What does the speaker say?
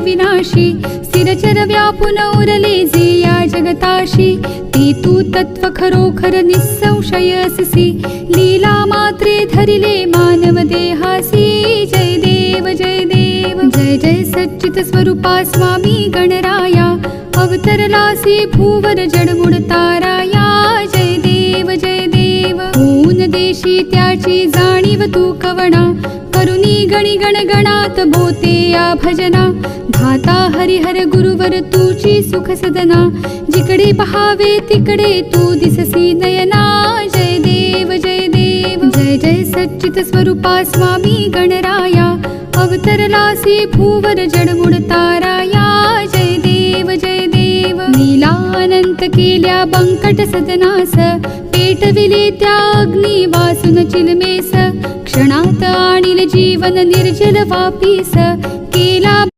विनाशी स्थिरचर व्यापून उरले जे या जगताशी ती तू तत्व खरोखर निसंशय अससी लीला मात्रे धरिले मानव देहासी जय देव जय देव जय जय सच्चित स्वरूपा स्वामी गणराया अवतरलासी भूवर जडमुड ताराया जय देव जय देव ऊन देशी त्याची जाणीव तू कवणा करुणी गणी गणगणात बोते या भजना धाता हरिहर गुरुवर तुची सुख सदना जिकडे पहावे तिकडे तू दिससी नयना जय देव जय देव जय जय सच्चित स्वरूपा स्वामी गणराया अवतरलासी भूवर जडमुड ताराया जय देव जय देव नीला अनंत केल्या बंकट सदनास पेटविले त्या अग्नी वासून चिलमेस क्षणात आणील जीवन निर्जल वापीस केला